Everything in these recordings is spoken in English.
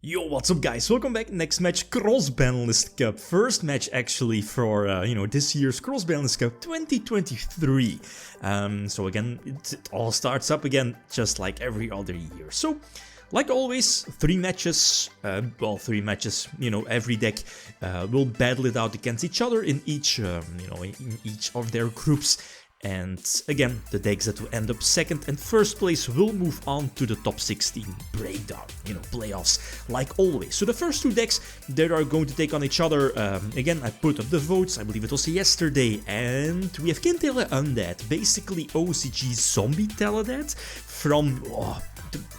Yo, what's up guys? Welcome back. Next match, Cross-Banlist Cup. First match actually for, this year's Cross-Banlist Cup 2023. So again, it all starts up again, just like every other year. So, like always, three matches, every deck will battle it out against each other in each, in each of their groups. And again, the decks that will end up second and first place will move on to the top 16 breakdown, playoffs, like always. So the first two decks that are going to take on each other, again, I put up the votes, I believe it was yesterday, and we have Kin-Tele-Undead, basically OCG zombie Teledead from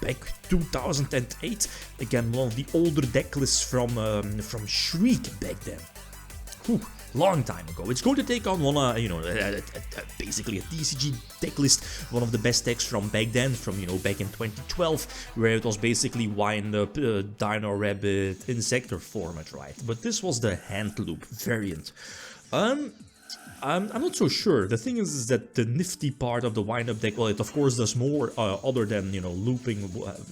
back 2008. Again, one of the older deck lists from Shriek back then. Whew. Long time ago. It's going to take on one, basically a TCG deck list, one of the best decks from back then, from, back in 2012, where it was basically wind up, Dino Rabbit, Insector format, right? But this was the hand loop variant. I'm not so sure. The thing is that the nifty part of the wind-up deck, well, it of course does more other than, looping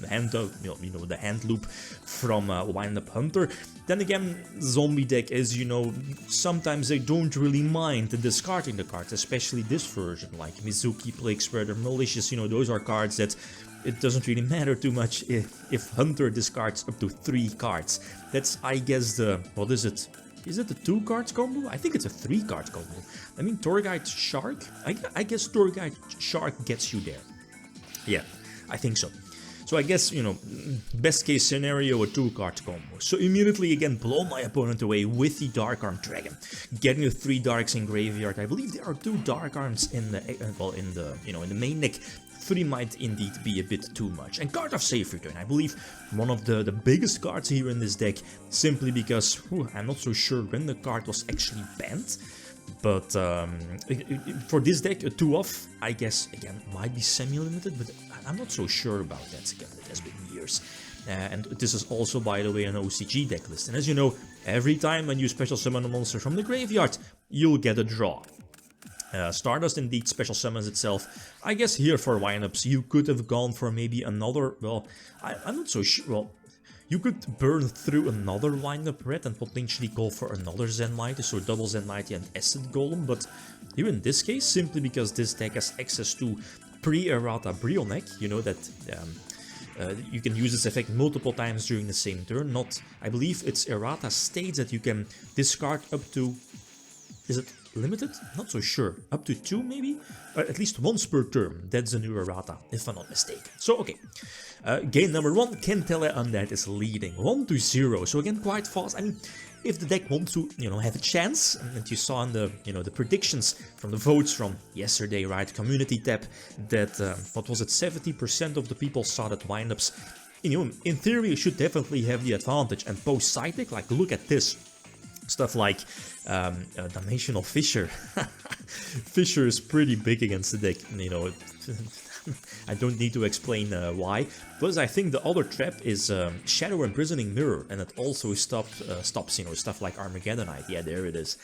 hand, the hand loop from wind-up Hunter. Then again, zombie deck is, sometimes they don't really mind discarding the cards, especially this version, like Mizuki, Plague Spreader, Malicious, those are cards that it doesn't really matter too much if Hunter discards up to 3 cards. That's, I guess, the, what is it? Is it a 2 cards combo? I think it's a 3 cards combo. I mean, Tour Guide Shark? I guess Tour Guide Shark gets you there. Yeah, I think so. So I guess, best case scenario, a 2 cards combo. So immediately again, blow my opponent away with the Dark Arm Dragon. Getting the 3 Darks in graveyard. I believe there are 2 Dark Arms in the, in the main deck. 3 might indeed be a bit too much. And Card of Safe Return, I believe one of the biggest cards here in this deck, simply because I'm not so sure when the card was actually banned. But for this deck, a 2-off, I guess, again, might be semi-limited, but I'm not so sure about that. Again, it has been years. And this is also, by the way, an OCG deck list. And as you know, every time when you special summon a monster from the graveyard, you'll get a draw. Stardust indeed special summons itself. I guess here for windups you could have gone for maybe another, well, I'm not so sure, well, you could burn through another windup red and potentially go for another Zen Mighty, so double Zen Mighty and Acid Golem, but here in this case, simply because this deck has access to pre-errata Brionek, that you can use this effect multiple times during the same turn, not, I believe it's errata states that you can discard up to, is it limited? Not so sure. Up to 2 maybe? At least once per turn. That's the new errata, if I'm not mistaken. So, okay. Game number 1, Kin-Tele-Undead is leading 1-0. So again, quite fast. I mean, if the deck wants to, have a chance, and you saw in the, the predictions from the votes from yesterday, right, community tab, that, what was it, 70% of the people saw that windups, in theory, you should definitely have the advantage. And post-side deck, like, look at this. Stuff like Dimensional Fissure. Fissure is pretty big against the deck, I don't need to explain why. Plus, I think the other trap is Shadow Imprisoning Mirror, and it also stops, stuff like Armageddonite. Yeah, there it is.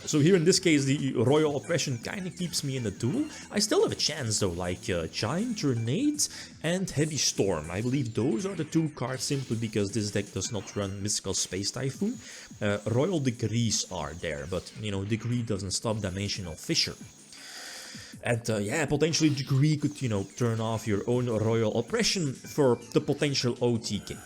So here in this case, the Royal Oppression kind of keeps me in the duel. I still have a chance though, like Giant Grenade and Heavy Storm. I believe those are the 2 cards simply because this deck does not run Mystical Space Typhoon. Royal Degrees are there, but Degree doesn't stop Dimensional Fissure. And yeah, potentially Degree could, turn off your own Royal Oppression for the potential OTK.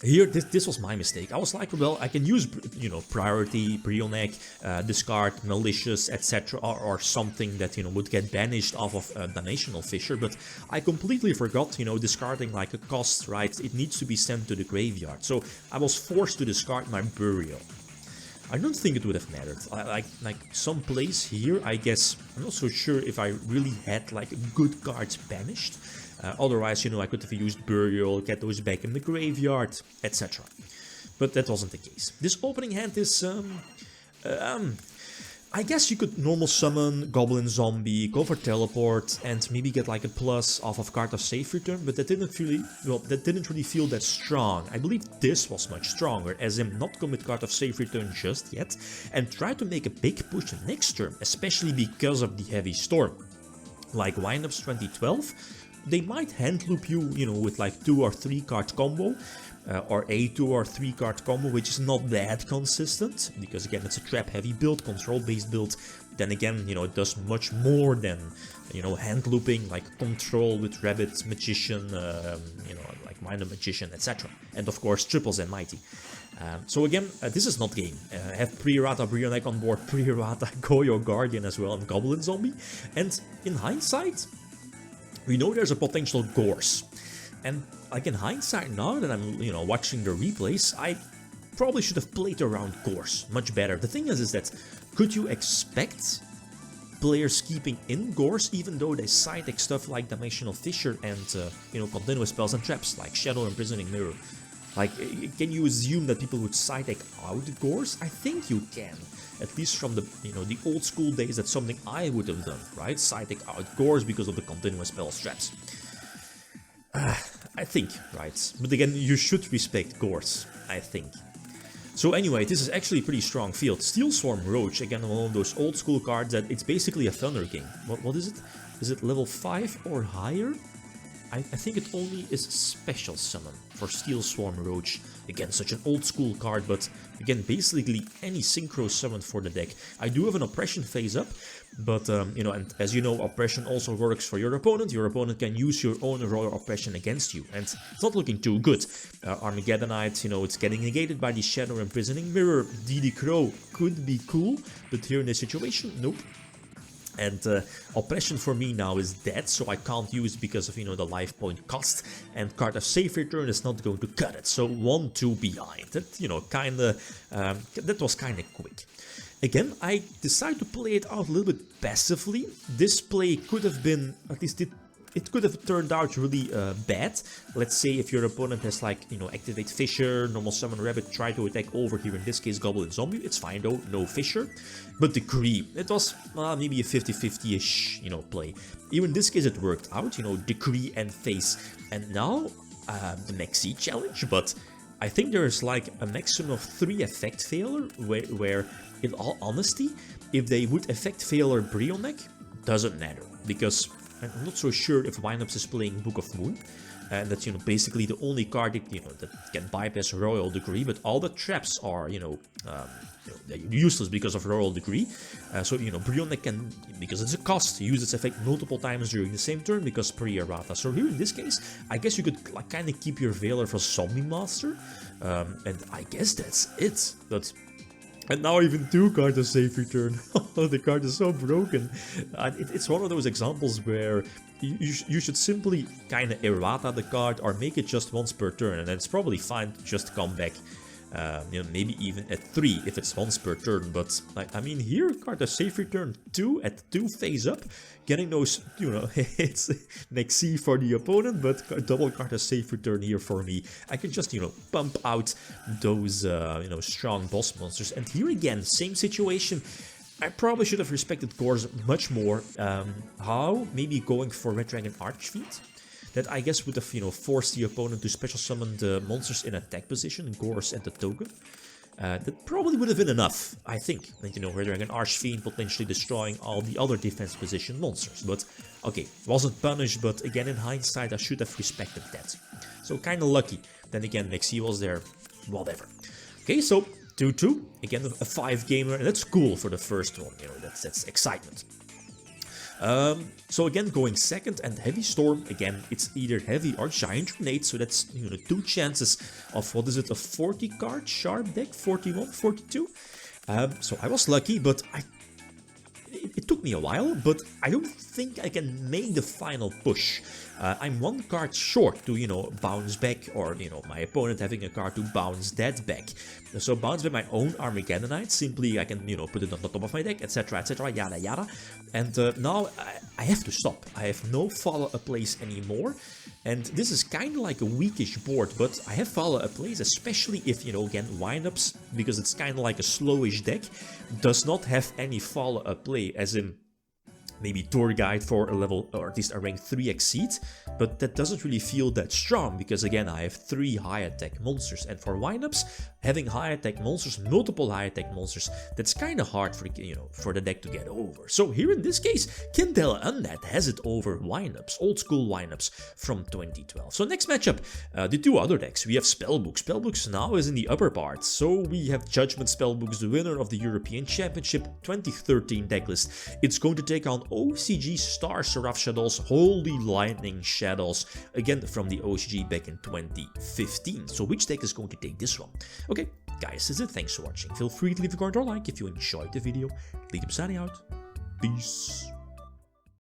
Here, this was my mistake. I was like, well, I can use, Priority, Brionek, discard, Malicious, etc. Or something that, would get banished off of Dimensional Fissure, but I completely forgot, discarding like a cost, right? It needs to be sent to the graveyard. So I was forced to discard my Burial. I don't think it would have mattered. Like some plays here, I guess, I'm not so sure if I really had like good cards banished. Otherwise, I could have used Burial, get those back in the graveyard, etc. But that wasn't the case. This opening hand is, I guess you could normal summon Goblin Zombie, go for Teleport, and maybe get like a plus off of Card of Safe Return, but that didn't really feel that strong. I believe this was much stronger, as in not commit Card of Safe Return just yet, and try to make a big push next turn, especially because of the Heavy Storm. Like Windups 2012, they might hand loop you, you know, with like 2 or 3 card combo, or a 2 or 3 card combo, which is not that consistent, because again, it's a trap heavy build, control based build. Then again, you know, it does much more than, you know, hand looping, like control with rabbit, magician, you know, like minor magician, etc. And of course, triples and mighty. So again, this is not game. I have pre-errata Brionek on board, pre-errata Yugioh Guardian as well, and Goblin Zombie. And in hindsight, we know there's a potential Gorse. And like in hindsight now that I'm, you know, watching the replays, I probably should have played around Gorse much better. The thing is that, could you expect players keeping in Gorse even though they side-deck stuff like Dimensional Fissure and, you know, continuous spells and traps like Shadow Imprisoning Mirror? Like, can you assume that people would side-deck out Gorse? I think you can. At least from the, you know, the old school days, that's something I would have done, right? Side-deck out Gorse because of the continuous spells traps. I think, right? But again, you should respect Gorse, I think. So anyway, this is actually a pretty strong field. Steel Swarm Roach, again, one of those old school cards that it's basically a Thunder King. What is it? Is it level 5 or higher? I think it only is special summon for Steel Swarm Roach. Again, such an old school card, but again, basically any synchro summon for the deck. I do have an Oppression phase up, but you know, and as you know, Oppression also works for your opponent. Your opponent can use your own Royal Oppression against you, and it's not looking too good. Armageddonite, you know, it's getting negated by the Shadow Imprisoning Mirror. DD Crow could be cool, but here in this situation, nope. And Oppression for me now is dead, so I can't use it because of, you know, the life point cost. And Card of Safe Return is not going to cut it, so 1-2 behind. That, you know, that was kinda quick. Again, I decided to play it out a little bit passively. This play could have been, at least it could have turned out really bad. Let's say if your opponent has, like, you know, activate Fissure, normal summon Rabbit, try to attack over here, in this case Goblin Zombie. It's fine though, no Fissure. But Decree, it was maybe a 50-50-ish, you know, play. Even in this case it worked out, you know, Decree and Face. And now, the Maxi challenge, but I think there's like a maximum of 3 effect failure, where in all honesty, if they would effect failure Brionek, doesn't matter. Because I'm not so sure if Windups is playing Book of Moon, and that's, you know, basically the only card that, you know, that can bypass Royal Decree, but all the traps are, you know, they're useless because of Royal Decree. So, you know, Brionek can, because it's a cost, use its effect multiple times during the same turn because pre-errata. So here in this case, I guess you could like kind of keep your Veiler for Zombie Master, and I guess that's it. And now even 2 cards of Safe Return. The card is so broken. It's one of those examples where you should simply kind of errata the card or make it just once per turn, and it's probably fine to just come back. You know, maybe even at 3 if it's once per turn, but I mean here, card of Safe Return 2 at 2 phase up, getting those, you know, it's Nexi for the opponent, but double card of Safe Return here for me. I can just, you know, pump out those, you know, strong boss monsters. And here again, same situation. I probably should have respected Gorse much more. How? Maybe going for Red Dragon Archfiend. That I guess would have, you know, forced the opponent to special summon the monsters in attack position, Gorse and the token. That probably would have been enough, I think. And, you know, Red Dragon Archfiend potentially destroying all the other defense position monsters. But, okay, wasn't punished, but again, in hindsight, I should have respected that. So, kinda lucky. Then again, Nexi was there, whatever. Okay, so 2-2. Again, a 5-gamer, and that's cool for the first one, you know, that's excitement. So again, going second and Heavy Storm, again, it's either Heavy or Giant Grenade, so that's, you know, 2 chances of, what is it, a 40 card sharp deck, 41, 42? So I was lucky, but it took me a while, but I don't think I can make the final push. I'm 1 card short to, you know, bounce back, or, you know, my opponent having a card to bounce that back. So bounce back my own Armageddonite, simply I can, you know, put it on the top of my deck, etc, yada yada. And now I have to stop. I have no follow-up plays anymore. And this is kind of like a weakish board, but I have follow-up plays, especially if, you know, again, windups, because it's kind of like a slowish deck, does not have any follow-up play, as in, maybe tour guide for a level, or at least a rank 3 exceed, but that doesn't really feel that strong because again I have 3 high attack monsters, and for windups, having high attack monsters, multiple high attack monsters, that's kind of hard for, you know, for the deck to get over. So here in this case, Kin-Tele-Undead has it over windups, old school windups from 2012. So next matchup, the 2 other decks, we have Spellbook. Spellbooks now is in the upper part, so we have Judgment Spellbooks, the winner of the European Championship 2013 decklist. It's going to take on OCG Star Seraph Shadows, Holy Lightning Shadows, again from the OCG back in 2015. So which deck is going to take this one? Okay, guys, that's it. Thanks for watching. Feel free to leave a comment or like if you enjoyed the video. Lead signing out. Peace.